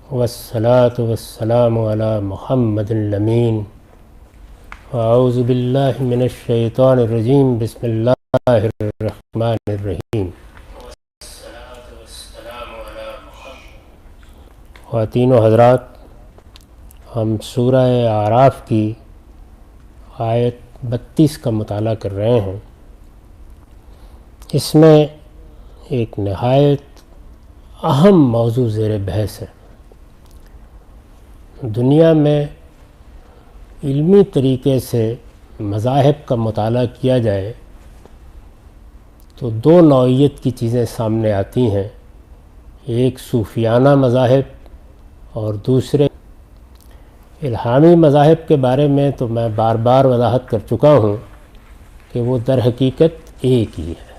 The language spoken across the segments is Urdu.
والصلاة والسلام على محمد الأمين وأعوذ بالله من الشيطان الرجيم بسم الله الرحمن الرحیم۔ خواتین و حضرات، ہم سورہ اعراف کی آیت 32 کا مطالعہ کر رہے ہیں۔ اس میں ایک نہایت اہم موضوع زیر بحث ہے۔ دنیا میں علمی طریقے سے مذاہب کا مطالعہ کیا جائے تو دو نوعیت کی چیزیں سامنے آتی ہیں، ایک صوفیانہ مذاہب اور دوسرے الہامی مذاہب کے بارے میں تو میں بار بار وضاحت کر چکا ہوں کہ وہ در حقیقت ایک ہی ہے،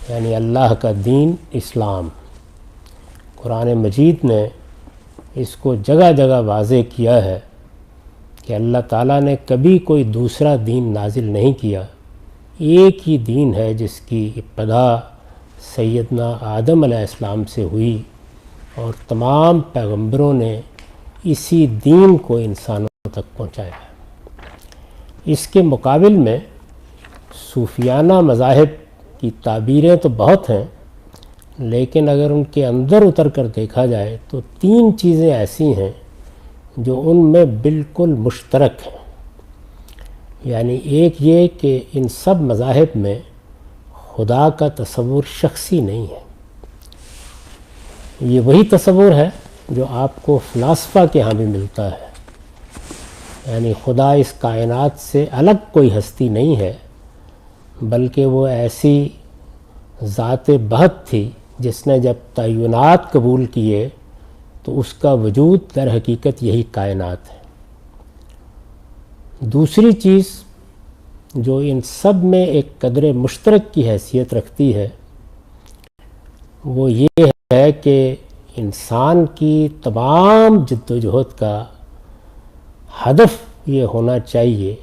یعنی اللہ کا دین اسلام۔ قرآن مجید نے اس کو جگہ جگہ واضح کیا ہے کہ اللہ تعالیٰ نے کبھی کوئی دوسرا دین نازل نہیں کیا، ایک ہی دین ہے جس کی ابتدا سیدنا آدم علیہ السلام سے ہوئی اور تمام پیغمبروں نے اسی دین کو انسانوں تک پہنچایا ہے۔ اس کے مقابل میں صوفیانہ مذاہب کی تعبیریں تو بہت ہیں، لیکن اگر ان کے اندر اتر کر دیکھا جائے تو تین چیزیں ایسی ہیں جو ان میں بالکل مشترک ہیں۔ یعنی ایک یہ کہ ان سب مذاہب میں خدا کا تصور شخصی نہیں ہے، یہ وہی تصور ہے جو آپ کو فلاسفہ کے ہاں بھی ملتا ہے، یعنی خدا اس کائنات سے الگ کوئی ہستی نہیں ہے، بلکہ وہ ایسی ذات بہت تھی جس نے جب تعینات قبول کیے تو اس کا وجود در حقیقت یہی کائنات ہے۔ دوسری چیز جو ان سب میں ایک قدر مشترک کی حیثیت رکھتی ہے وہ یہ ہے کہ انسان کی تمام جد و جہد کا ہدف یہ ہونا چاہیے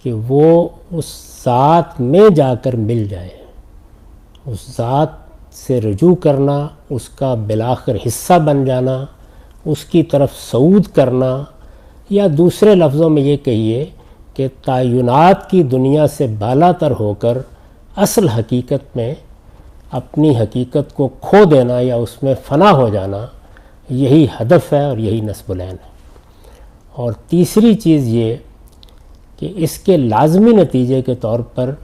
کہ وہ اس ذات میں جا کر مل جائے، اس ذات سے رجوع کرنا، اس کا بالآخر حصہ بن جانا، اس کی طرف صعود کرنا، یا دوسرے لفظوں میں یہ کہیے کہ تعینات کی دنیا سے بالا تر ہو کر اصل حقیقت میں اپنی حقیقت کو کھو دینا یا اس میں فنا ہو جانا، یہی ہدف ہے اور یہی نصب العین ہے۔ اور تیسری چیز یہ کہ اس کے لازمی نتیجے کے طور پر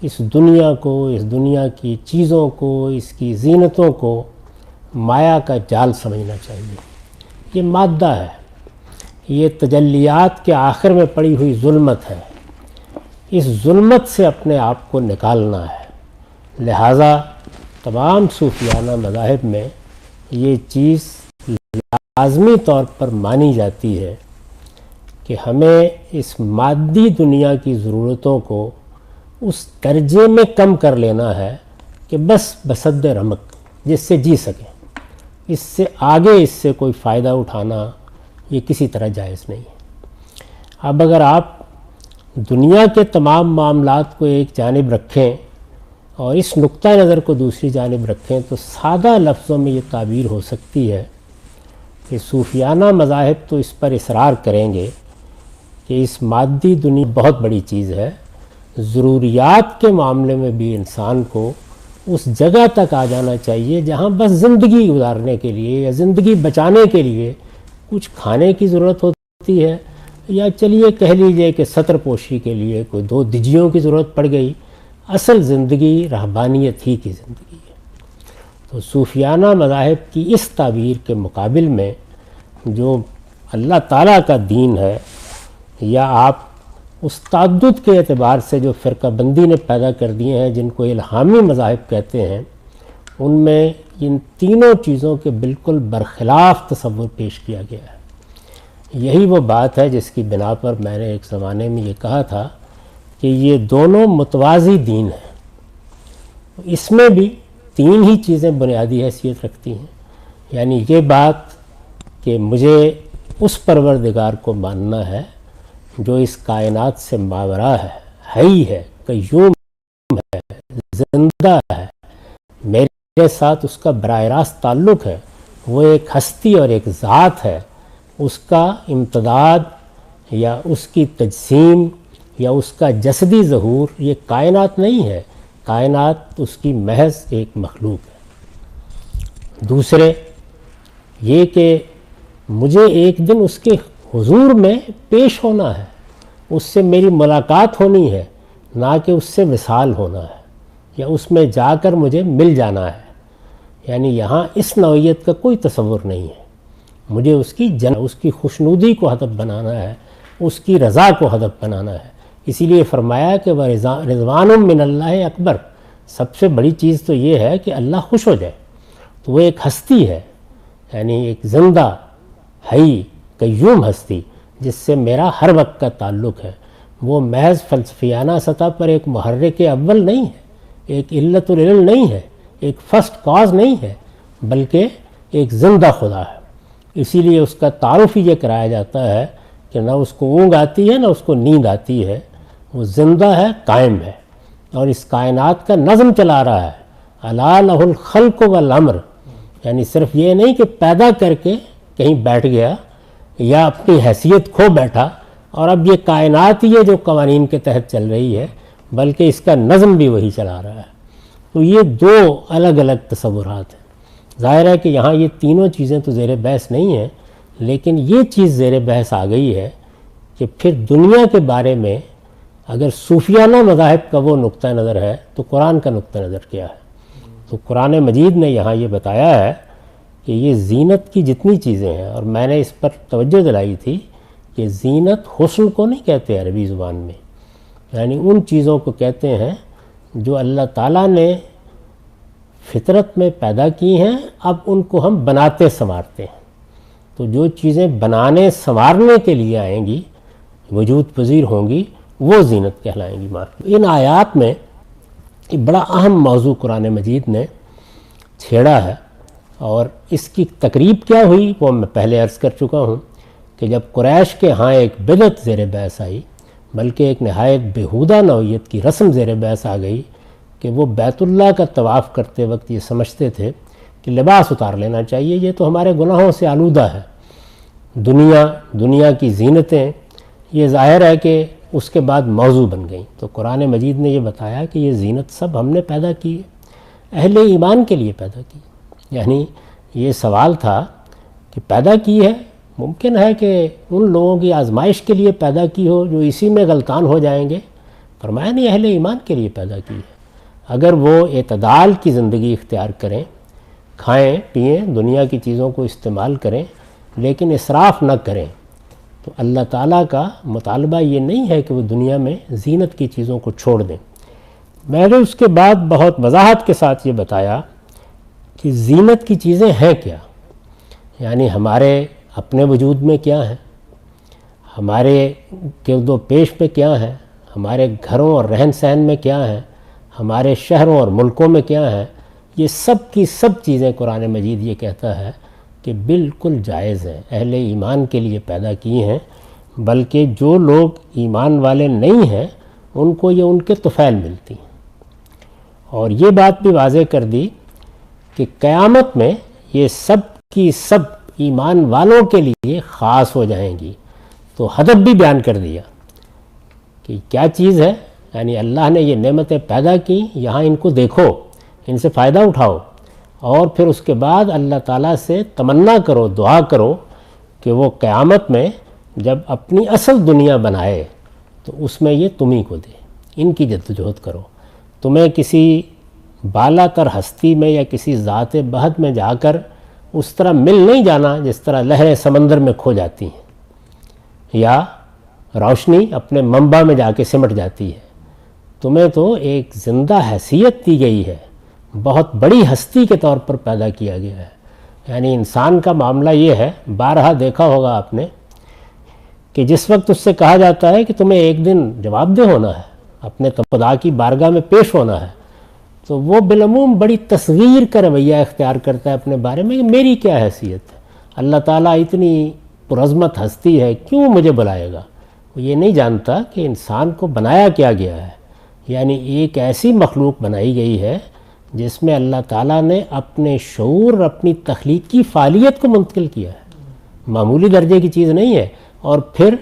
اس دنیا کو، اس دنیا کی چیزوں کو، اس کی زینتوں کو مایا کا جال سمجھنا چاہیے۔ یہ مادہ ہے، یہ تجلیات کے آخر میں پڑی ہوئی ظلمت ہے، اس ظلمت سے اپنے آپ کو نکالنا ہے۔ لہٰذا تمام صوفیانہ مذاہب میں یہ چیز لازمی طور پر مانی جاتی ہے کہ ہمیں اس مادی دنیا کی ضرورتوں کو اس درجے میں کم کر لینا ہے کہ بس بسد رمق جس سے جی سکیں، اس سے آگے اس سے کوئی فائدہ اٹھانا یہ کسی طرح جائز نہیں ہے۔ اب اگر آپ دنیا کے تمام معاملات کو ایک جانب رکھیں اور اس نقطہ نظر کو دوسری جانب رکھیں تو سادہ لفظوں میں یہ تعبیر ہو سکتی ہے کہ صوفیانہ مذاہب تو اس پر اصرار کریں گے کہ اس مادی دنیا بہت بڑی چیز ہے، ضروریات کے معاملے میں بھی انسان کو اس جگہ تک آ جانا چاہیے جہاں بس زندگی گزارنے کے لیے یا زندگی بچانے کے لیے کچھ کھانے کی ضرورت ہوتی ہے، یا چلیے کہہ لیجئے کہ سطر پوشی کے لیے کوئی دو دجیوں کی ضرورت پڑ گئی، اصل زندگی رہبانیت ہی کی زندگی ہے۔ تو صوفیانہ مذاہب کی اس تعبیر کے مقابل میں جو اللہ تعالیٰ کا دین ہے، یا آپ اس تعدد کے اعتبار سے جو فرقہ بندی نے پیدا کر دیے ہیں جن کو الہامی مذاہب کہتے ہیں، ان میں ان تینوں چیزوں کے بالکل برخلاف تصور پیش کیا گیا ہے۔ یہی وہ بات ہے جس کی بنا پر میں نے ایک زمانے میں یہ کہا تھا کہ یہ دونوں متوازی دین ہیں۔ اس میں بھی تین ہی چیزیں بنیادی حیثیت رکھتی ہیں، یعنی یہ بات کہ مجھے اس پروردگار کو ماننا ہے جو اس کائنات سے ماورا ہے، حی ہے، قیوم ہے، زندہ ہے، میرے ساتھ اس کا براہ راست تعلق ہے، وہ ایک ہستی اور ایک ذات ہے، اس کا امتداد یا اس کی تجسیم یا اس کا جسدی ظہور یہ کائنات نہیں ہے، کائنات اس کی محض ایک مخلوق ہے۔ دوسرے یہ کہ مجھے ایک دن اس کے حضور میں پیش ہونا ہے، اس سے میری ملاقات ہونی ہے، نہ کہ اس سے وصال ہونا ہے یا اس میں جا کر مجھے مل جانا ہے۔ یعنی یہاں اس نوعیت کا کوئی تصور نہیں ہے، مجھے اس کی اس کی خوشنودی کو ہدف بنانا ہے، اس کی رضا کو ہدف بنانا ہے۔ اسی لیے فرمایا کہ وہ رضوان من اللہ اکبر، سب سے بڑی چیز تو یہ ہے کہ اللہ خوش ہو جائے۔ تو وہ ایک ہستی ہے، یعنی ایک زندہ حی قیوم ہستی جس سے میرا ہر وقت کا تعلق ہے۔ وہ محض فلسفیانہ سطح پر ایک محرک اول نہیں ہے، ایک علت العلل نہیں ہے، ایک فرسٹ کاز نہیں ہے، بلکہ ایک زندہ خدا ہے۔ اسی لیے اس کا تعارف ہی یہ کرایا جاتا ہے کہ نہ اس کو اونگ آتی ہے نہ اس کو نیند آتی ہے، وہ زندہ ہے، قائم ہے، اور اس کائنات کا نظم چلا رہا ہے۔ الا لہ الخلق والامر، یعنی صرف یہ نہیں کہ پیدا کر کے کہیں بیٹھ گیا یا اپنی حیثیت کھو بیٹھا اور اب یہ کائنات ہی ہے جو قوانین کے تحت چل رہی ہے، بلکہ اس کا نظم بھی وہی چلا رہا ہے۔ تو یہ دو الگ الگ تصورات ہیں۔ ظاہر ہے کہ یہاں یہ تینوں چیزیں تو زیر بحث نہیں ہیں، لیکن یہ چیز زیر بحث آ گئی ہے کہ پھر دنیا کے بارے میں اگر صوفیانہ مذاہب کا وہ نقطہ نظر ہے تو قرآن کا نقطہ نظر کیا ہے؟ تو قرآن مجید نے یہاں یہ بتایا ہے کہ یہ زینت کی جتنی چیزیں ہیں، اور میں نے اس پر توجہ دلائی تھی کہ زینت حسن کو نہیں کہتے عربی زبان میں، یعنی ان چیزوں کو کہتے ہیں جو اللہ تعالیٰ نے فطرت میں پیدا کی ہیں، اب ان کو ہم بناتے سنوارتے ہیں۔ تو جو چیزیں بنانے سنوارنے کے لیے آئیں گی، وجود پذیر ہوں گی، وہ زینت کہلائیں گی۔ ان آیات میں ایک بڑا اہم موضوع قرآن مجید نے چھیڑا ہے، اور اس کی تقریب کیا ہوئی وہ میں پہلے عرض کر چکا ہوں کہ جب قریش کے ہاں ایک بدعت زیر بحث آئی، بلکہ ایک نہایت بیہودہ نوعیت کی رسم زیر بحث آ گئی کہ وہ بیت اللہ کا طواف کرتے وقت یہ سمجھتے تھے کہ لباس اتار لینا چاہیے، یہ تو ہمارے گناہوں سے آلودہ ہے۔ دنیا کی زینتیں یہ ظاہر ہے کہ اس کے بعد موضوع بن گئیں۔ تو قرآن مجید نے یہ بتایا کہ یہ زینت سب ہم نے پیدا کی ہے، اہل ایمان کے لیے پیدا کی۔ یعنی یہ سوال تھا کہ پیدا کی ہے، ممکن ہے کہ ان لوگوں کی آزمائش کے لیے پیدا کی ہو جو اسی میں غلطان ہو جائیں گے؟ فرمایا نہیں، اہل ایمان کے لیے پیدا کی ہے۔ اگر وہ اعتدال کی زندگی اختیار کریں، کھائیں پئیں، دنیا کی چیزوں کو استعمال کریں، لیکن اسراف نہ کریں، تو اللہ تعالیٰ کا مطالبہ یہ نہیں ہے کہ وہ دنیا میں زینت کی چیزوں کو چھوڑ دیں۔ میں نے اس کے بعد بہت وضاحت کے ساتھ یہ بتایا کہ زینت کی چیزیں ہیں کیا، یعنی ہمارے اپنے وجود میں کیا ہے، ہمارے گرد و پیش میں کیا ہے، ہمارے گھروں اور رہن سہن میں کیا ہے، ہمارے شہروں اور ملکوں میں کیا ہے۔ یہ سب کی سب چیزیں قرآن مجید یہ کہتا ہے کہ بالکل جائز ہیں، اہل ایمان کے لیے پیدا کی ہیں، بلکہ جو لوگ ایمان والے نہیں ہیں ان کو یہ ان کے طفیل ملتی ہیں۔ اور یہ بات بھی واضح کر دی کہ قیامت میں یہ سب کی سب ایمان والوں کے لیے خاص ہو جائیں گی۔ تو ہدف بھی بیان کر دیا کہ کیا چیز ہے، یعنی اللہ نے یہ نعمتیں پیدا کی، یہاں ان کو دیکھو، ان سے فائدہ اٹھاؤ، اور پھر اس کے بعد اللہ تعالیٰ سے تمنا کرو، دعا کرو کہ وہ قیامت میں جب اپنی اصل دنیا بنائے تو اس میں یہ تمہیں کو دے۔ ان کی جدوجہد کرو، تمہیں کسی بالا تر ہستی میں یا کسی ذات بہت میں جا کر اس طرح مل نہیں جانا جس طرح لہریں سمندر میں کھو جاتی ہیں یا روشنی اپنے منبع میں جا کے سمٹ جاتی ہے۔ تمہیں تو ایک زندہ حیثیت دی گئی ہے، بہت بڑی ہستی کے طور پر پیدا کیا گیا ہے۔ یعنی انسان کا معاملہ یہ ہے، بارہا دیکھا ہوگا آپ نے، کہ جس وقت اس سے کہا جاتا ہے کہ تمہیں ایک دن جواب دہ ہونا ہے، اپنے خدا کی بارگاہ میں پیش ہونا ہے، تو وہ بالعموم بڑی تصغیر کا رویہ اختیار کرتا ہے اپنے بارے میں کہ میری کیا حیثیت ہے، اللہ تعالیٰ اتنی پرعظمت ہستی ہے، کیوں مجھے بلائے گا؟ وہ یہ نہیں جانتا کہ انسان کو بنایا کیا گیا ہے، یعنی ایک ایسی مخلوق بنائی گئی ہے جس میں اللہ تعالیٰ نے اپنے شعور اور اپنی تخلیقی فعالیت کو منتقل کیا ہے، معمولی درجے کی چیز نہیں ہے، اور پھر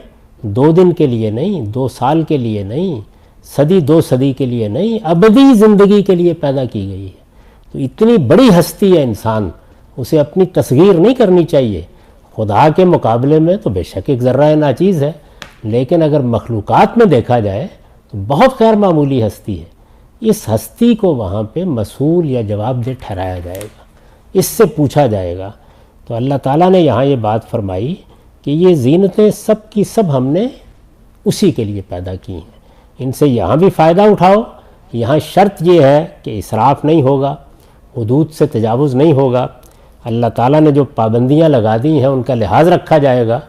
2 دن کے لیے نہیں، 2 سال کے لیے نہیں، صدی 2 صدی کے لیے نہیں، ابدی زندگی کے لیے پیدا کی گئی ہے۔ تو اتنی بڑی ہستی ہے انسان، اسے اپنی تصغیر نہیں کرنی چاہیے۔ خدا کے مقابلے میں تو بے شک ایک ذرہ ناچیز ہے، لیکن اگر مخلوقات میں دیکھا جائے تو بہت غیر معمولی ہستی ہے۔ اس ہستی کو وہاں پہ مسئول یا جواب دہ ٹھہرایا جائے گا، اس سے پوچھا جائے گا۔ تو اللہ تعالیٰ نے یہاں یہ بات فرمائی کہ یہ زینتیں سب کی سب ہم نے اسی کے لیے پیدا کی ہیں، ان سے یہاں بھی فائدہ اٹھاؤ۔ یہاں شرط یہ ہے کہ اسراف نہیں ہوگا، حدود سے تجاوز نہیں ہوگا، اللہ تعالیٰ نے جو پابندیاں لگا دی ہیں ان کا لحاظ رکھا جائے گا،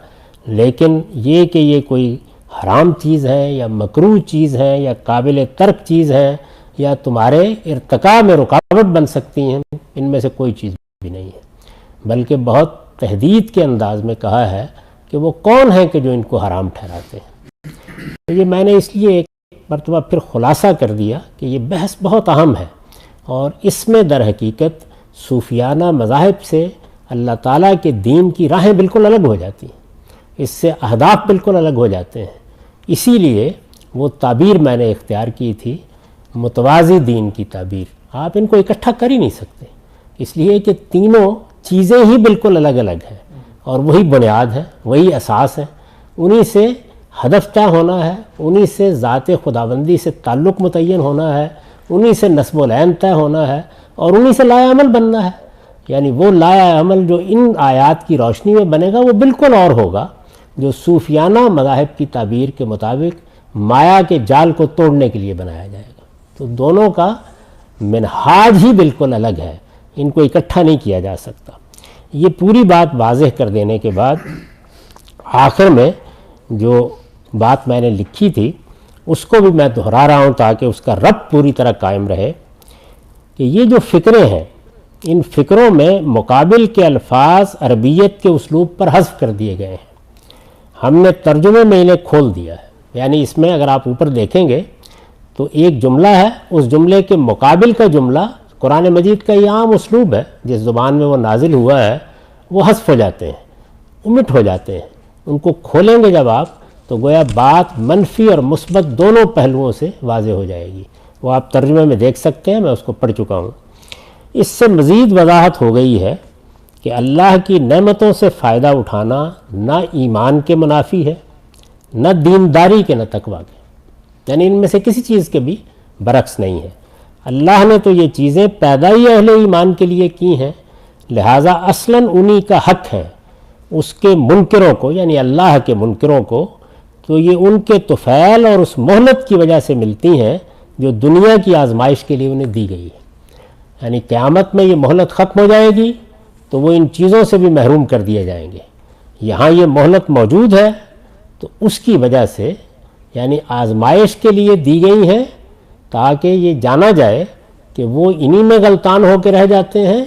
لیکن یہ کہ یہ کوئی حرام چیز ہے یا مکروہ چیز ہے یا قابل ترک چیز ہے یا تمہارے ارتقاء میں رکاوٹ بن سکتی ہیں، ان میں سے کوئی چیز بھی نہیں ہے، بلکہ بہت تحدید کے انداز میں کہا ہے کہ وہ کون ہیں کہ جو ان کو حرام ٹھہراتے ہیں۔ تو یہ میں نے اس لیے ایک مرتبہ پھر خلاصہ کر دیا کہ یہ بحث بہت اہم ہے، اور اس میں در حقیقت صوفیانہ مذاہب سے اللہ تعالیٰ کے دین کی راہیں بالکل الگ ہو جاتی ہیں، اس سے اہداف بالکل الگ ہو جاتے ہیں۔ اسی لیے وہ تعبیر میں نے اختیار کی تھی، متوازی دین کی تعبیر۔ آپ ان کو اکٹھا کر ہی نہیں سکتے، اس لیے کہ تینوں چیزیں ہی بالکل الگ الگ ہیں، اور وہی بنیاد ہے، وہی اساس ہے، انہی سے ہدف طے ہونا ہے، انہی سے ذات خداوندی سے تعلق متعین ہونا ہے، انہی سے نسب العین طے ہونا ہے، اور انہی سے لائے عمل بننا ہے۔ یعنی وہ لائے عمل جو ان آیات کی روشنی میں بنے گا وہ بالکل اور ہوگا جو صوفیانہ مذاہب کی تعبیر کے مطابق مایا کے جال کو توڑنے کے لیے بنایا جائے گا۔ تو دونوں کا منہاج ہی بالکل الگ ہے، ان کو اکٹھا نہیں کیا جا سکتا۔ یہ پوری بات واضح کر دینے کے بعد آخر میں جو بات میں نے لکھی تھی اس کو بھی میں دہرا رہا ہوں تاکہ اس کا ربط پوری طرح قائم رہے، کہ یہ جو فکریں ہیں ان فکروں میں مقابل کے الفاظ عربیت کے اسلوب پر حذف کر دیے گئے ہیں، ہم نے ترجمے میں انہیں کھول دیا ہے۔ یعنی اس میں اگر آپ اوپر دیکھیں گے تو ایک جملہ ہے، اس جملے کے مقابل کا جملہ قرآن مجید کا یہ عام اسلوب ہے، جس زبان میں وہ نازل ہوا ہے وہ حذف ہو جاتے ہیں، omit ہو جاتے ہیں۔ ان کو کھولیں گے جب آپ تو گویا بات منفی اور مثبت دونوں پہلوؤں سے واضح ہو جائے گی، وہ آپ ترجمے میں دیکھ سکتے ہیں، میں اس کو پڑھ چکا ہوں۔ اس سے مزید وضاحت ہو گئی ہے کہ اللہ کی نعمتوں سے فائدہ اٹھانا نہ ایمان کے منافی ہے، نہ دینداری کے، نہ تقویٰ کے، یعنی ان میں سے کسی چیز کے بھی برعکس نہیں ہے۔ اللہ نے تو یہ چیزیں پیدا ہی اہل ایمان کے لیے کی ہیں، لہٰذا اصلاً انہی کا حق ہے۔ اس کے منکروں کو، یعنی اللہ کے منکروں کو، تو یہ ان کے طفیل اور اس مہلت کی وجہ سے ملتی ہیں جو دنیا کی آزمائش کے لیے انہیں دی گئی ہے۔ یعنی قیامت میں یہ مہلت ختم ہو جائے گی تو وہ ان چیزوں سے بھی محروم کر دیے جائیں گے۔ یہاں یہ مہلت موجود ہے تو اس کی وجہ سے، یعنی آزمائش کے لیے دی گئی ہیں تاکہ یہ جانا جائے کہ وہ انہی میں غلطان ہو کے رہ جاتے ہیں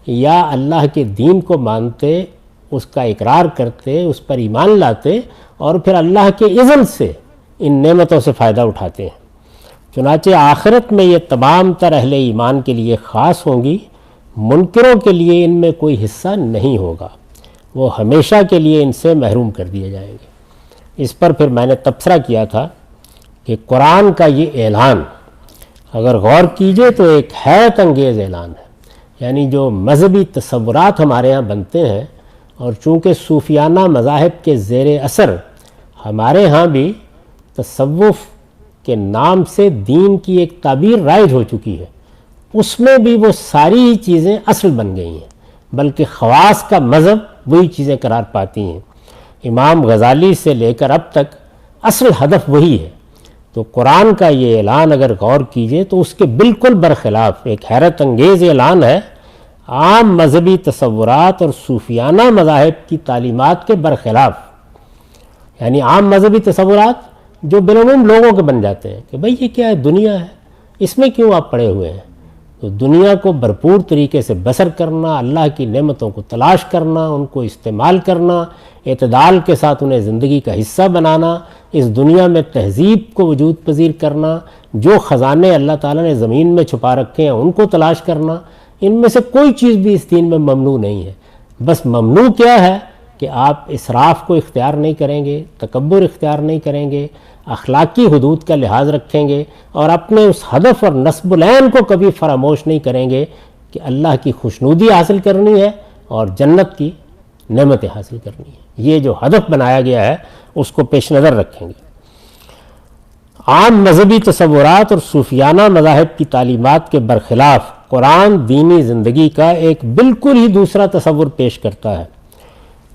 یا اللہ کے دین کو مانتے، اس کا اقرار کرتے، اس پر ایمان لاتے اور پھر اللہ کے اذن سے ان نعمتوں سے فائدہ اٹھاتے ہیں۔ چنانچہ آخرت میں یہ تمام تر اہل ایمان کے لیے خاص ہوں گی، منکروں کے لیے ان میں کوئی حصہ نہیں ہوگا، وہ ہمیشہ کے لیے ان سے محروم کر دیے جائیں گے۔ اس پر پھر میں نے تبصرہ کیا تھا کہ قرآن کا یہ اعلان اگر غور کیجئے تو ایک حیرت انگیز اعلان ہے۔ یعنی جو مذہبی تصورات ہمارے ہاں بنتے ہیں، اور چونکہ صوفیانہ مذاہب کے زیر اثر ہمارے ہاں بھی تصوف کے نام سے دین کی ایک تعبیر رائج ہو چکی ہے، اس میں بھی وہ ساری چیزیں اصل بن گئی ہیں، بلکہ خواص کا مذہب وہی چیزیں قرار پاتی ہیں۔ امام غزالی سے لے کر اب تک اصل ہدف وہی ہے۔ تو قرآن کا یہ اعلان اگر غور کیجئے تو اس کے بالکل برخلاف ایک حیرت انگیز اعلان ہے، عام مذہبی تصورات اور صوفیانہ مذاہب کی تعلیمات کے برخلاف۔ یعنی عام مذہبی تصورات جو بالعموم لوگوں کے بن جاتے ہیں کہ بھئی یہ کیا ہے، دنیا ہے، اس میں کیوں آپ پڑے ہوئے ہیں، تو دنیا کو بھرپور طریقے سے بسر کرنا، اللہ کی نعمتوں کو تلاش کرنا، ان کو استعمال کرنا، اعتدال کے ساتھ انہیں زندگی کا حصہ بنانا، اس دنیا میں تہذیب کو وجود پذیر کرنا، جو خزانے اللہ تعالیٰ نے زمین میں چھپا رکھے ہیں ان کو تلاش کرنا، ان میں سے کوئی چیز بھی اس دین میں ممنوع نہیں ہے۔ بس ممنوع کیا ہے کہ آپ اسراف کو اختیار نہیں کریں گے، تکبر اختیار نہیں کریں گے، اخلاقی حدود کا لحاظ رکھیں گے، اور اپنے اس ہدف اور نصب العین کو کبھی فراموش نہیں کریں گے کہ اللہ کی خوشنودی حاصل کرنی ہے اور جنت کی نعمتیں حاصل کرنی ہے۔ یہ جو ہدف بنایا گیا ہے اس کو پیش نظر رکھیں گے۔ عام مذہبی تصورات اور صوفیانہ مذاہب کی تعلیمات کے برخلاف قرآن دینی زندگی کا ایک بالکل ہی دوسرا تصور پیش کرتا ہے۔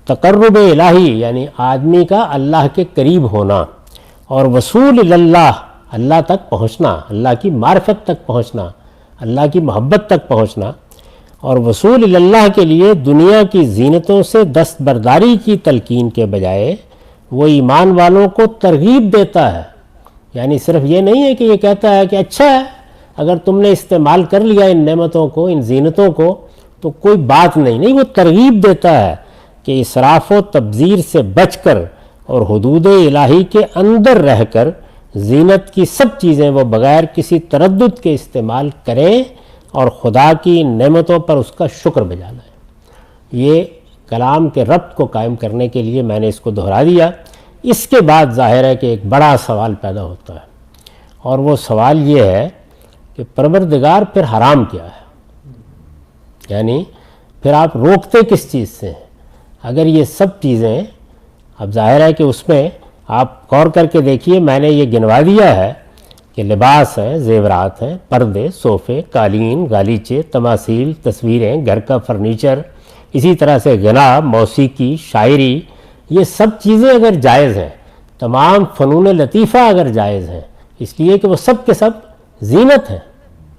تقرب الہی یعنی آدمی کا اللہ کے قریب ہونا، اور وصول اللہ اللہ تک پہنچنا، اللہ کی معرفت تک پہنچنا، اللہ کی محبت تک پہنچنا، اور وصول اللہ کے لیے دنیا کی زینتوں سے دستبرداری کی تلقین کے بجائے وہ ایمان والوں کو ترغیب دیتا ہے۔ یعنی صرف یہ نہیں ہے کہ یہ کہتا ہے کہ اچھا ہے اگر تم نے استعمال کر لیا ان نعمتوں کو، ان زینتوں کو، تو کوئی بات نہیں، وہ ترغیب دیتا ہے کہ اسراف و تبذیر سے بچ کر اور حدود الہی کے اندر رہ کر زینت کی سب چیزیں وہ بغیر کسی تردد کے استعمال کریں اور خدا کی نعمتوں پر اس کا شکر بجا لائیں۔ یہ کلام کے ربط کو قائم کرنے کے لیے میں نے اس کو دہرا دیا۔ اس کے بعد ظاہر ہے کہ ایک بڑا سوال پیدا ہوتا ہے، اور وہ سوال یہ ہے کہ پروردگار پھر حرام کیا ہے؟ یعنی پھر آپ روکتے کس چیز سے ہیں؟ اگر یہ سب چیزیں، اب ظاہر ہے کہ اس میں آپ غور کر کے دیکھیے، میں نے یہ گنوا دیا ہے کہ لباس ہیں، زیورات ہیں، پردے، صوفے، قالین، غالیچے، تماثیل، تصویریں، گھر کا فرنیچر، اسی طرح سے غنا، موسیقی، شاعری، یہ سب چیزیں اگر جائز ہیں، تمام فنون لطیفہ اگر جائز ہیں، اس لیے کہ وہ سب کے سب زینت ہیں،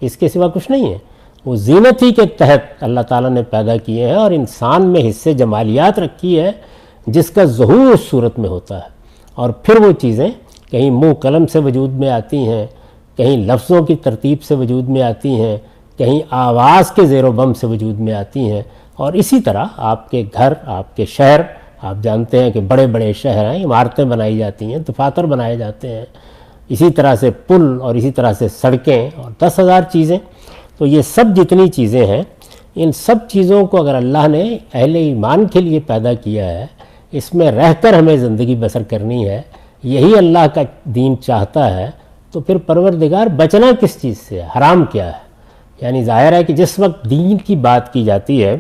اس کے سوا کچھ نہیں ہے، وہ زینت ہی کے تحت اللہ تعالیٰ نے پیدا کیے ہیں، اور انسان میں حصے جمالیات رکھی ہے جس کا ظہور اس صورت میں ہوتا ہے، اور پھر وہ چیزیں کہیں منہ قلم سے وجود میں آتی ہیں، کہیں لفظوں کی ترتیب سے وجود میں آتی ہیں، کہیں آواز کے زیر و بم سے وجود میں آتی ہیں، اور اسی طرح آپ کے گھر، آپ کے شہر، آپ جانتے ہیں کہ بڑے بڑے شہر ہیں، عمارتیں بنائی جاتی ہیں، دفاتر بنائے جاتے ہیں، اسی طرح سے پل، اور اسی طرح سے سڑکیں، اور 10,000 چیزیں۔ تو یہ سب جتنی چیزیں ہیں، ان سب چیزوں کو اگر اللہ نے اہل ایمان کے لیے پیدا کیا ہے، اس میں رہ کر ہمیں زندگی بسر کرنی ہے، یہی اللہ کا دین چاہتا ہے، تو پھر پروردگار بچنا کس چیز سے ہے؟ حرام کیا ہے؟ یعنی ظاہر ہے کہ جس وقت دین کی بات کی جاتی ہے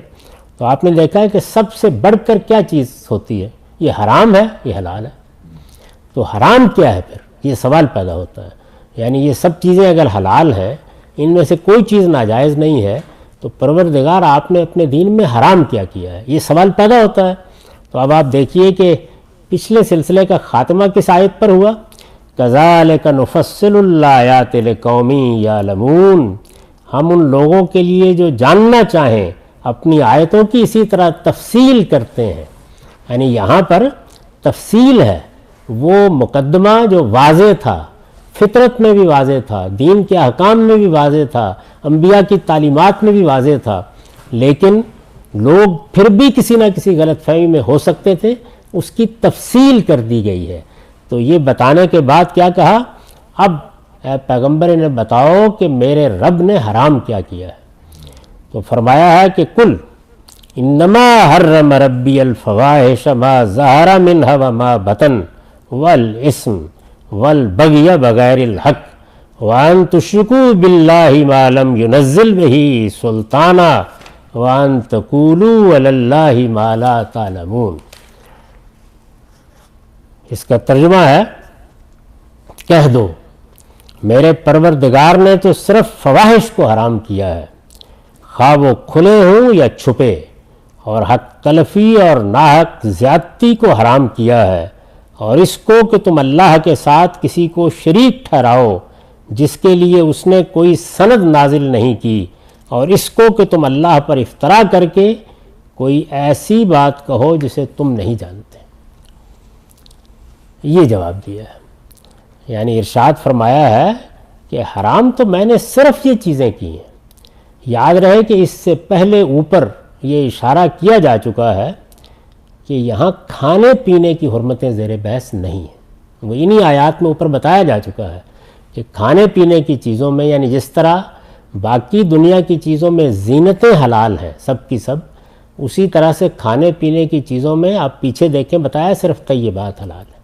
تو آپ نے دیکھا ہے کہ سب سے بڑھ کر کیا چیز ہوتی ہے؟ یہ حرام ہے، یہ حلال ہے۔ تو حرام کیا ہے پھر؟ یہ سوال پیدا ہوتا ہے۔ یعنی یہ سب چیزیں اگر حلال ہیں، ان میں سے کوئی چیز ناجائز نہیں ہے، تو پروردگار آپ نے اپنے دین میں حرام کیا ہے؟ یہ سوال پیدا ہوتا ہے۔ تو اب آپ دیکھیے کہ پچھلے سلسلے کا خاتمہ کس آیت پر ہوا؟ کذالک نفصل الآیات لقوم یعلمون، ہم ان لوگوں کے لیے جو جاننا چاہیں اپنی آیتوں کی اسی طرح تفصیل کرتے ہیں۔ یعنی یہاں پر تفصیل ہے، وہ مقدمہ جو واضح تھا، فطرت میں بھی واضح تھا، دین کے احکام میں بھی واضح تھا، انبیاء کی تعلیمات میں بھی واضح تھا، لیکن لوگ پھر بھی کسی نہ کسی غلط فہمی میں ہو سکتے تھے، اس کی تفصیل کر دی گئی ہے۔ تو یہ بتانے کے بعد کیا کہا؟ اب اے پیغمبر انہیں بتاؤ کہ میرے رب نے حرام کیا ہے۔ تو فرمایا ہے کہ کل انما حرم ربی الفواحش ما ظہر منها وما بطن والاسم والبغی بغیر الحق وان تشرکوا باللہ ما لم ينزل به سلطانا وان تقولوا علی اللہ ما لا تعلمون۔ اس کا ترجمہ ہے، کہہ دو میرے پروردگار نے تو صرف فواحش کو حرام کیا ہے، خواہ وہ کھلے ہوں یا چھپے، اور حق تلفی اور ناحق زیادتی کو حرام کیا ہے، اور اس کو کہ تم اللہ کے ساتھ کسی کو شریک ٹھہراؤ جس کے لیے اس نے کوئی سند نازل نہیں کی، اور اس کو کہ تم اللہ پر افطرا کر کے کوئی ایسی بات کہو جسے تم نہیں جانتے۔ یہ جواب دیا ہے، یعنی ارشاد فرمایا ہے کہ حرام تو میں نے صرف یہ چیزیں کی ہیں، یاد رہے کہ اس سے پہلے اوپر یہ اشارہ کیا جا چکا ہے کہ یہاں کھانے پینے کی حرمتیں زیر بحث نہیں ہیں. وہ انہی آیات میں اوپر بتایا جا چکا ہے کہ کھانے پینے کی چیزوں میں، یعنی جس طرح باقی دنیا کی چیزوں میں زینتیں حلال ہیں سب کی سب، اسی طرح سے کھانے پینے کی چیزوں میں آپ پیچھے دیکھیں بتایا صرف طیبات حلال ہے.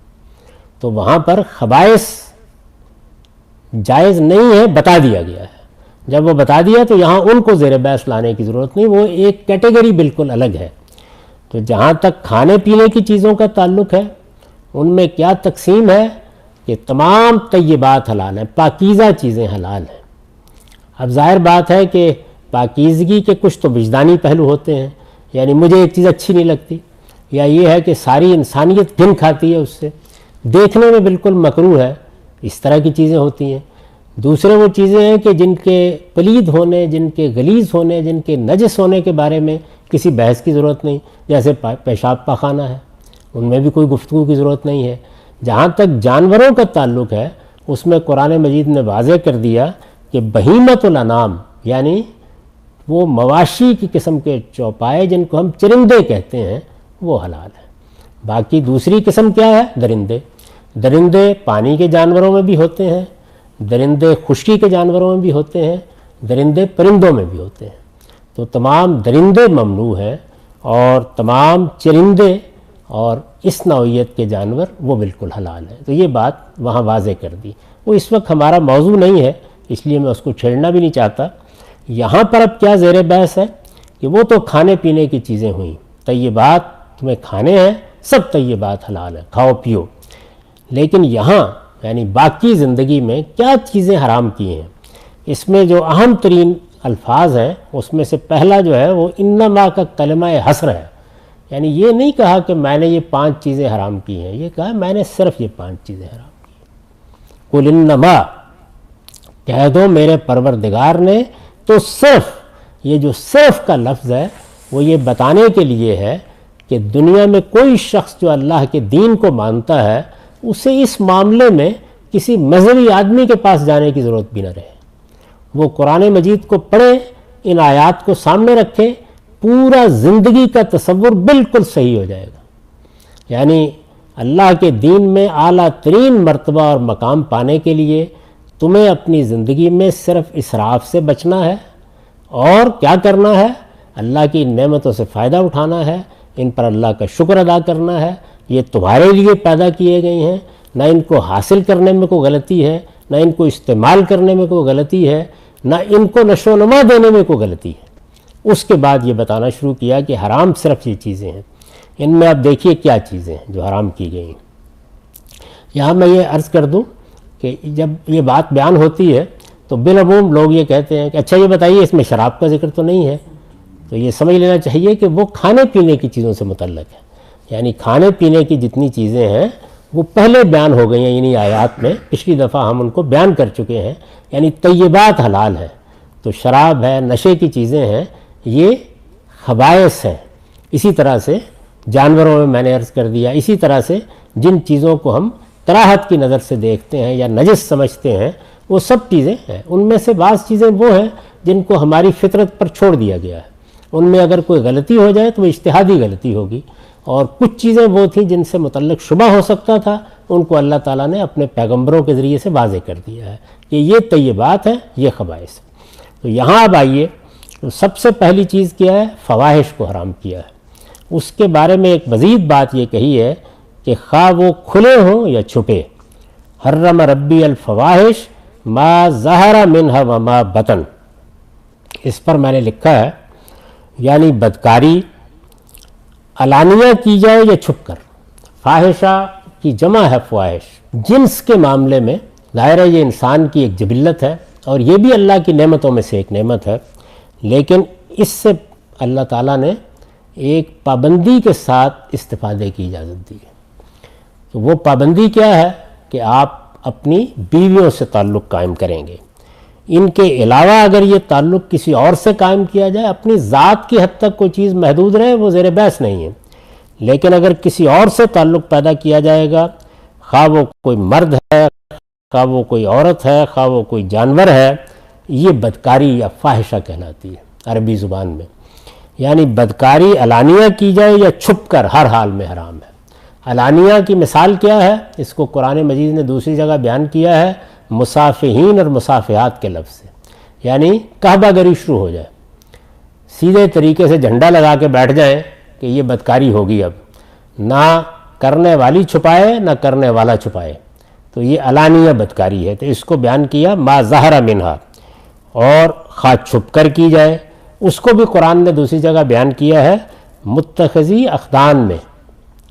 تو وہاں پر خبائث جائز نہیں ہے، بتا دیا گیا ہے. جب وہ بتا دیا تو یہاں ان کو زیر بحث لانے کی ضرورت نہیں، وہ ایک کیٹیگری بالکل الگ ہے. تو جہاں تک کھانے پینے کی چیزوں کا تعلق ہے، ان میں کیا تقسیم ہے کہ تمام طیبات حلال ہیں، پاکیزہ چیزیں حلال ہیں. اب ظاہر بات ہے کہ پاکیزگی کے کچھ تو وجدانی پہلو ہوتے ہیں، یعنی مجھے ایک چیز اچھی نہیں لگتی، یا یہ ہے کہ ساری انسانیت گھن کھاتی ہے اس سے، دیکھنے میں بالکل مکروہ ہے، اس طرح کی چیزیں ہوتی ہیں. دوسرے وہ چیزیں ہیں کہ جن کے پلید ہونے، جن کے غلیظ ہونے، جن کے نجس ہونے کے بارے میں کسی بحث کی ضرورت نہیں، جیسے پیشاب پاخانہ ہے، ان میں بھی کوئی گفتگو کی ضرورت نہیں ہے. جہاں تک جانوروں کا تعلق ہے، اس میں قرآن مجید نے واضح کر دیا کہ بہیمۃ الانام، یعنی وہ مواشی کی قسم کے چوپائے جن کو ہم چرندے کہتے ہیں، وہ حلال ہیں. باقی دوسری قسم کیا ہے؟ درندے. درندے پانی کے جانوروں میں بھی ہوتے ہیں، درندے خشکی کے جانوروں میں بھی ہوتے ہیں، درندے پرندوں میں بھی ہوتے ہیں. تو تمام درندے ممنوع ہیں، اور تمام چرندے اور اس نوعیت کے جانور وہ بالکل حلال ہیں. تو یہ بات وہاں واضح کر دی. وہ اس وقت ہمارا موضوع نہیں ہے، اس لیے میں اس کو چھیڑنا بھی نہیں چاہتا. یہاں پر اب کیا زیر بحث ہے کہ وہ تو کھانے پینے کی چیزیں ہوئیں، طیبات تمہیں کھانے ہیں، سب طیبات حلال ہیں، کھاؤ پیو. لیکن یہاں یعنی باقی زندگی میں کیا چیزیں حرام کی ہیں، اس میں جو اہم ترین الفاظ ہیں اس میں سے پہلا جو ہے وہ انما کا کلمہ حصر ہے. یعنی یہ نہیں کہا کہ میں نے یہ 5 چیزیں حرام کی ہیں، یہ کہا میں نے صرف یہ 5 چیزیں حرام کی ہیں. قل انما، کہہ دو میرے پروردگار نے تو صرف، یہ جو صرف کا لفظ ہے وہ یہ بتانے کے لیے ہے کہ دنیا میں کوئی شخص جو اللہ کے دین کو مانتا ہے اسے اس معاملے میں کسی مذہبی آدمی کے پاس جانے کی ضرورت بھی نہ رہے. وہ قرآن مجید کو پڑھے، ان آیات کو سامنے رکھے، پورا زندگی کا تصور بالکل صحیح ہو جائے گا. یعنی اللہ کے دین میں اعلیٰ ترین مرتبہ اور مقام پانے کے لیے تمہیں اپنی زندگی میں صرف اسراف سے بچنا ہے، اور کیا کرنا ہے؟ اللہ کی نعمتوں سے فائدہ اٹھانا ہے، ان پر اللہ کا شکر ادا کرنا ہے. یہ تمہارے لیے پیدا کیے گئے ہیں، نہ ان کو حاصل کرنے میں کوئی غلطی ہے، نہ ان کو استعمال کرنے میں کوئی غلطی ہے، نہ ان کو نشو و نما دینے میں کوئی غلطی ہے. اس کے بعد یہ بتانا شروع کیا کہ حرام صرف یہ چیزیں ہیں. ان میں آپ دیکھیے کیا چیزیں ہیں جو حرام کی گئی ہیں. یہاں میں یہ عرض کر دوں کہ جب یہ بات بیان ہوتی ہے تو بالعموم لوگ یہ کہتے ہیں کہ اچھا یہ بتائیے اس میں شراب کا ذکر تو نہیں ہے. تو یہ سمجھ لینا چاہیے کہ وہ کھانے پینے کی چیزوں سے متعلق ہے. یعنی کھانے پینے کی جتنی چیزیں ہیں وہ پہلے بیان ہو گئی ہیں انہی آیات میں، پچھلی دفعہ ہم ان کو بیان کر چکے ہیں. یعنی طیبات حلال ہیں، تو شراب ہے، نشے کی چیزیں ہیں، یہ خبائث ہیں. اسی طرح سے جانوروں میں نے عرض کر دیا، اسی طرح سے جن چیزوں کو ہم کراہت کی نظر سے دیکھتے ہیں یا نجس سمجھتے ہیں وہ سب چیزیں ہیں. ان میں سے بعض چیزیں وہ ہیں جن کو ہماری فطرت پر چھوڑ دیا گیا ہے. ان میں اگر کوئی غلطی ہو جائے تو وہ اجتہادی غلطی ہوگی، اور کچھ چیزیں وہ تھیں جن سے متعلق شبہ ہو سکتا تھا، ان کو اللہ تعالیٰ نے اپنے پیغمبروں کے ذریعے سے واضح کر دیا ہے کہ یہ طیبات ہیں، یہ خبائث ہیں. تو یہاں اب آئیے، تو سب سے پہلی چیز کیا ہے؟ فواحش کو حرام کیا ہے. اس کے بارے میں ایک مزید بات یہ کہی ہے کہ خواہ وہ کھلے ہوں یا چھپے. حرم ربی الفواحش ما ظہر منہا وما بطن. اس پر میں نے لکھا ہے یعنی بدکاری علانیہ کی جائے یا چھپ کر. فاحشہ کی جمع ہے فواحش. جنس کے معاملے میں ظاہر ہے یہ انسان کی ایک جبلت ہے، اور یہ بھی اللہ کی نعمتوں میں سے ایک نعمت ہے، لیکن اس سے اللہ تعالیٰ نے ایک پابندی کے ساتھ استفادے کی اجازت دی ہے. تو وہ پابندی کیا ہے کہ آپ اپنی بیویوں سے تعلق قائم کریں گے. ان کے علاوہ اگر یہ تعلق کسی اور سے قائم کیا جائے، اپنی ذات کی حد تک کوئی چیز محدود رہے، وہ زیر بحث نہیں ہے. لیکن اگر کسی اور سے تعلق پیدا کیا جائے گا، خواہ وہ کوئی مرد ہے، خواہ وہ کوئی عورت ہے، خواہ وہ کوئی جانور ہے، یہ بدکاری یا فاحشہ کہلاتی ہے عربی زبان میں. یعنی بدکاری علانیہ کی جائے یا چھپ کر، ہر حال میں حرام ہے. علانیہ کی مثال کیا ہے؟ اس کو قرآن مجید نے دوسری جگہ بیان کیا ہے مصافحین اور مصافحات کے لفظ سے. یعنی کعبہ گری شروع ہو جائے، سیدھے طریقے سے جھنڈا لگا کے بیٹھ جائیں کہ یہ بدکاری ہوگی. اب نہ کرنے والی چھپائے نہ کرنے والا چھپائے، تو یہ علانیہ بدکاری ہے. تو اس کو بیان کیا ما ظہر منہا، اور خواہ چھپ کر کی جائے. اس کو بھی قرآن نے دوسری جگہ بیان کیا ہے متخذی اخدان میں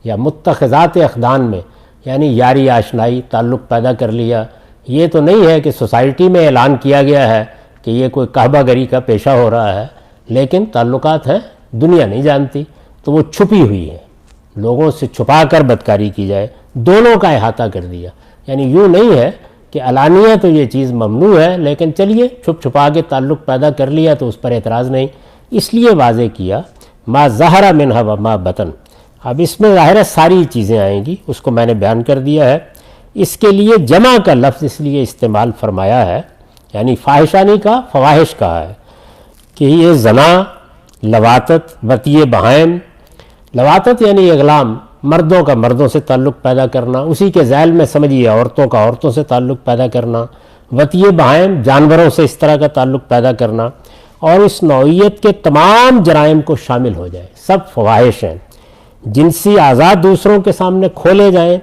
یا متخذات اخدان میں، یعنی یاری آشنائی، تعلق پیدا کر لیا. یہ تو نہیں ہے کہ سوسائٹی میں اعلان کیا گیا ہے کہ یہ کوئی کعبہ گری کا پیشہ ہو رہا ہے، لیکن تعلقات ہیں، دنیا نہیں جانتی، تو وہ چھپی ہوئی ہے. لوگوں سے چھپا کر بدکاری کی جائے، دونوں کا احاطہ کر دیا. یعنی یوں نہیں ہے کہ علانیہ تو یہ چیز ممنوع ہے، لیکن چلیے چھپ چھپا کے تعلق پیدا کر لیا تو اس پر اعتراض نہیں. اس لیے واضح کیا ما ظہر منہا و ما بطن. اب اس میں ظاہر ہے ساری چیزیں آئیں گی، اس کو میں نے بیان کر دیا ہے. اس کے لیے جمع کا لفظ اس لیے استعمال فرمایا ہے، یعنی فاحشہ نہیں کہا، فواحش کہا ہے، کہ یہ زنا، لواطت، وطیِ بہائم. لواطت یعنی اغلام، مردوں کا مردوں سے تعلق پیدا کرنا، اسی کے ذیل میں سمجھیے عورتوں کا عورتوں سے تعلق پیدا کرنا. وطیِ بہائم، جانوروں سے اس طرح کا تعلق پیدا کرنا، اور اس نوعیت کے تمام جرائم کو شامل ہو جائے، سب فواحش ہیں. جنسی اعضاء دوسروں کے سامنے کھولے جائیں،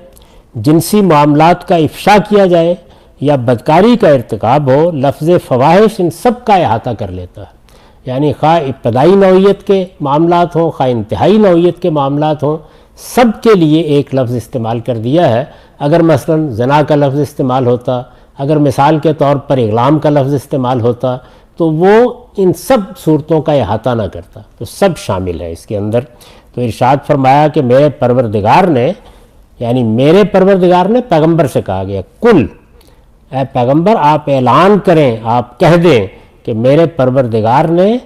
جنسی معاملات کا افشا کیا جائے یا بدکاری کا ارتکاب ہو، لفظ فواحش ان سب کا احاطہ کر لیتا ہے. یعنی خواہ ابتدائی نوعیت کے معاملات ہوں، خواہ انتہائی نوعیت کے معاملات ہوں، سب کے لیے ایک لفظ استعمال کر دیا ہے. اگر مثلا زنا کا لفظ استعمال ہوتا، اگر مثال کے طور پر اغلام کا لفظ استعمال ہوتا، تو وہ ان سب صورتوں کا احاطہ نہ کرتا، تو سب شامل ہے اس کے اندر. تو ارشاد فرمایا کہ میرے پروردگار نے، یعنی میرے پروردگار نے پیغمبر سے کہا گیا، کل اے پیغمبر آپ اعلان کریں، آپ کہہ دیں کہ میرے پروردگار نے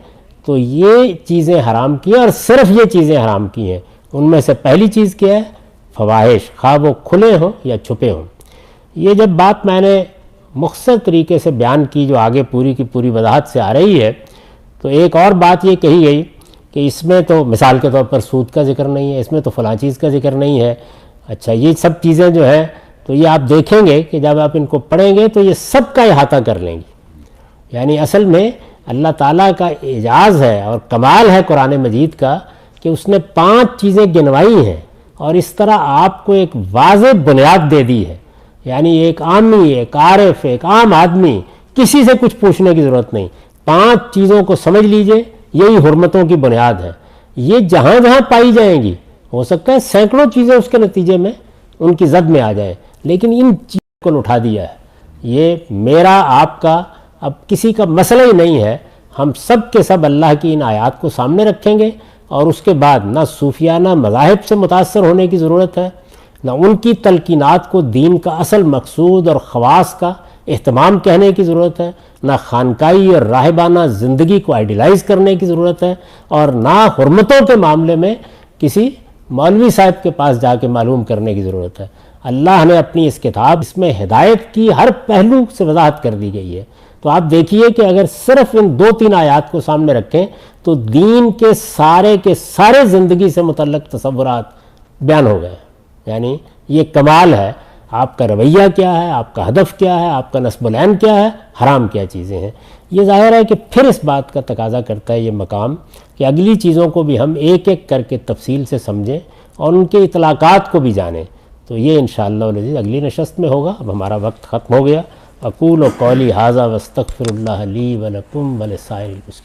تو یہ چیزیں حرام کی ہیں، اور صرف یہ چیزیں حرام کی ہیں. ان میں سے پہلی چیز کیا ہے؟ فواحش، خواہ وہ کھلے ہوں یا چھپے ہوں. یہ جب بات میں نے مختصر طریقے سے بیان کی، جو آگے پوری کی پوری وضاحت سے آ رہی ہے، تو ایک اور بات یہ کہی گئی کہ اس میں تو مثال کے طور پر سود کا ذکر نہیں ہے، اس میں تو فلاں چیز کا ذکر نہیں ہے. اچھا، یہ سب چیزیں جو ہیں تو یہ آپ دیکھیں گے کہ جب آپ ان کو پڑھیں گے تو یہ سب کا احاطہ کر لیں گے. یعنی اصل میں اللہ تعالیٰ کا اعجاز ہے اور کمال ہے قرآن مجید کا کہ اس نے 5 چیزیں گنوائی ہیں اور اس طرح آپ کو ایک واضح بنیاد دے دی ہے. یعنی ایک عامی، ایک عارف، ایک عام آدمی، کسی سے کچھ پوچھنے کی ضرورت نہیں. 5 چیزوں کو سمجھ لیجئے، یہی حرمتوں کی بنیاد ہے. یہ جہاں جہاں پائی جائیں گی، ہو سکتا ہے سینکڑوں چیزیں اس کے نتیجے میں ان کی زد میں آ جائیں، لیکن ان چیزوں کو اٹھا دیا ہے. یہ میرا آپ کا اب کسی کا مسئلہ ہی نہیں ہے. ہم سب کے سب اللہ کی ان آیات کو سامنے رکھیں گے، اور اس کے بعد نہ صوفیانہ مذاہب سے متاثر ہونے کی ضرورت ہے، نہ ان کی تلقینات کو دین کا اصل مقصود اور خواص کا اہتمام کہنے کی ضرورت ہے، نہ خانقائی اور راہبانہ زندگی کو آئیڈیلائز کرنے کی ضرورت ہے، اور نہ حرمتوں کے معاملے میں کسی مولوی صاحب کے پاس جا کے معلوم کرنے کی ضرورت ہے. اللہ نے اپنی اس کتاب اس میں ہدایت کی ہر پہلو سے وضاحت کر دی گئی ہے. تو آپ دیکھیے کہ اگر صرف ان 2-3 آیات کو سامنے رکھیں تو دین کے سارے زندگی سے متعلق تصورات بیان ہو گئے. یعنی یہ کمال ہے. آپ کا رویہ کیا ہے، آپ کا ہدف کیا ہے، آپ کا نصب العین کیا ہے، حرام کیا چیزیں ہیں. یہ ظاہر ہے کہ پھر اس بات کا تقاضا کرتا ہے یہ مقام کہ اگلی چیزوں کو بھی ہم ایک ایک کر کے تفصیل سے سمجھیں اور ان کے اطلاقات کو بھی جانیں. تو یہ انشاءاللہ العزیز اگلی نشست میں ہوگا. اب ہمارا وقت ختم ہو گیا. اقول قولی ھذا واستغفر اللہ لی ولکم ولسائر المسلمین.